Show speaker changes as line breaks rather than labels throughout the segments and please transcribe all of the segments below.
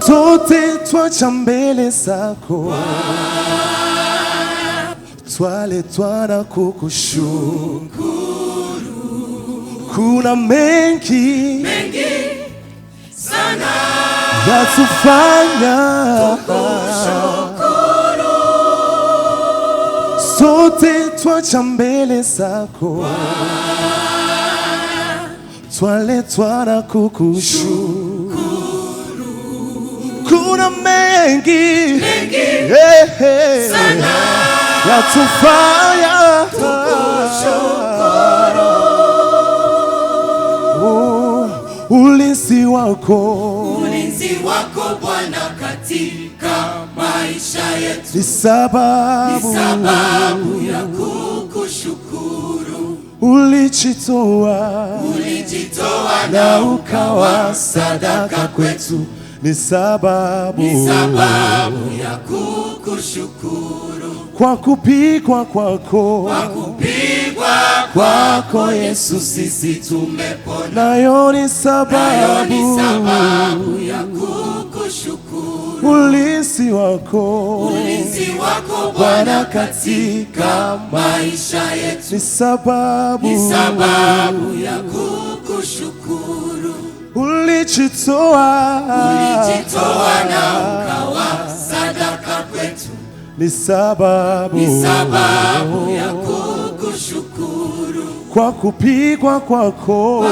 sote twaja mbele zako, twaletwa na kukushukuru. Kuna mengi
sana
yatufanya
tukushukuru.
Sote twaja mbele zako, twaletwa na kukushukuru. Kuna mengi
sana
yatufanya
tukushukuru.
Ulinzi wako
Bwana katika maisha yetu
ni sababu
ya kukushukuru.
Ulijitoa
na
ukawa sadaka kwetu, ni sababu
ya kukushukuru.
Kwa kupigwa kwako
Yesu sisi tumepona,
nayo ni sababu
ya kukushukuru.
Ulinzi wako
Bwana katika maisha yetu
ni sababu
ya kukushukuru.
Ulijitoa
na ukawa sadaka kwetu,
ni sababu
ya kukushukuru.
Kwa kupigwa kwako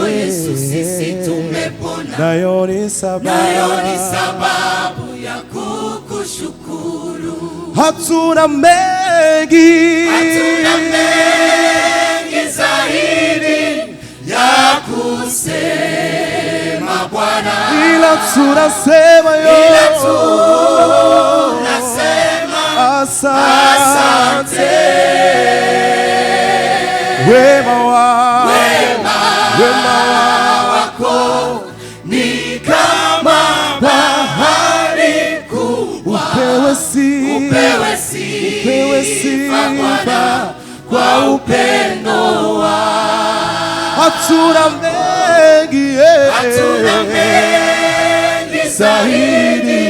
Yesu sisi tumepona,
nayo ni sababu
ya kukushukuru.
Hatuna mengi
zaidi ya kusema Bwana,
ila tunasema asante. Wema
wako ni kama bahari kubwa.
Upewe sifa
Bwana kwa upendo wako.
Hatuna mengi
zaidi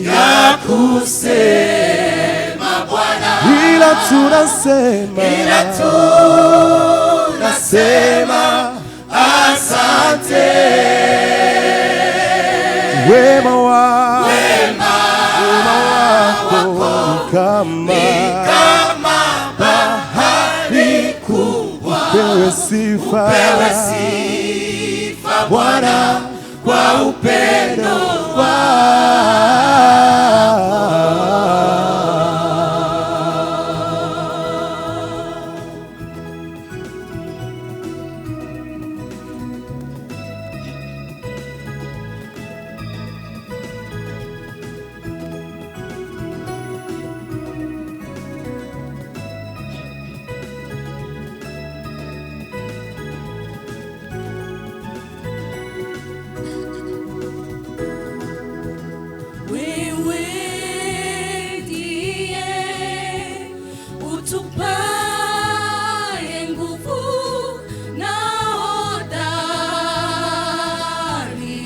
ya kusema Bwana,
ila tunasema
asante.
Wema wako ni kama
bahari kubwa.
Upewe sifa
Bwana kwa upendo wako.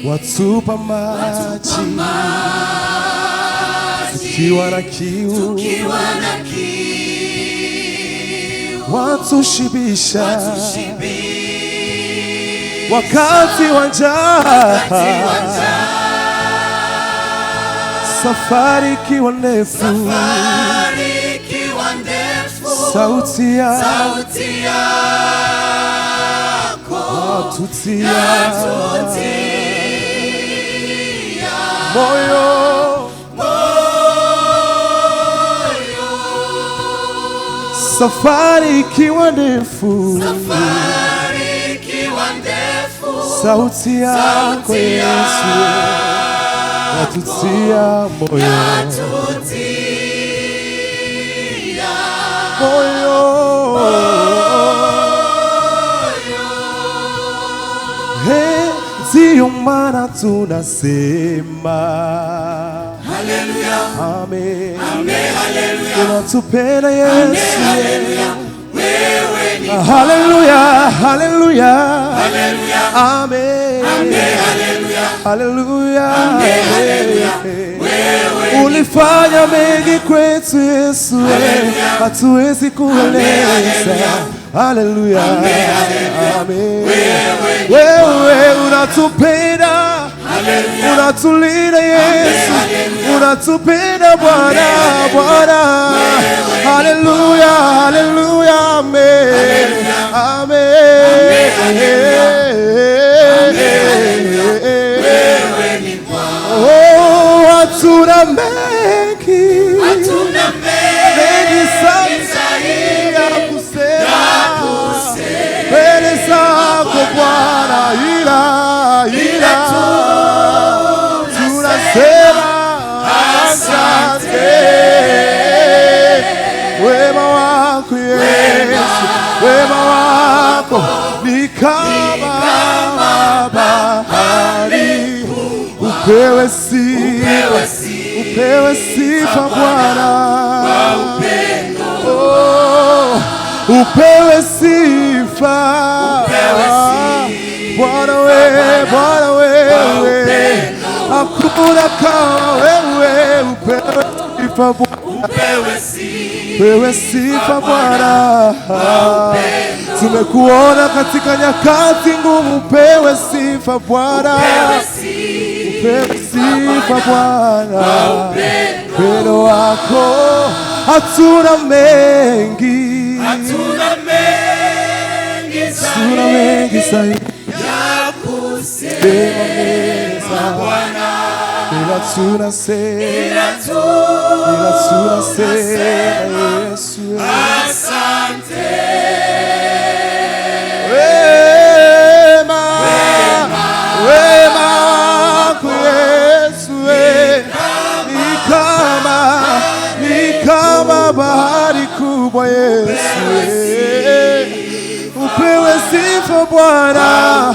Watupa maji tukiwa na kiu, watushibisha wakati wa njaa. Safari ikiwa ndefu, sauti yako yatutia moyo. Safari ikiwa ndefu, sauti yako Yesu yatutia moyo. Ndiyo maana tunasema
haleluya,
amen,
amen, haleluya.
Tunatupenda Yesu,
haleluya. Wewe ni
haleluya, haleluya,
haleluya,
amen,
amen, haleluya.
haleluya.
haleluya. Wewe
Ulifanya mengi kwetu Yesu, hatuwezi kueleza. Haleluya, amen. Wewe unatupenda, unatulinda Yesu, unatupenda Bwana, Bwana. Haleluya, haleluya, amen, amen. Oh, hatuna mengi, mengi zaidi ya kusema mbele zako Bwana, ila tunasema asante. Wema wako Yesu, wema wako ni kama bahari. Upewe sifa Bwana, oh, upewe sifa Bwana, wewe hakuna kama wewe. Upewe sifa Bwana, upewe sifa Bwana. Tumekuona katika nyakati ngumu, upewe sifa Bwana, upewe sifa Bwana. Upendo wako hatuna mengi, hatuna mengi zaidi ya kusema Bwana, ila tunasema Yesu, asante. Wema wako Yesu, ni kama bahari kubwa Yesu. Upewe sifa Bwana,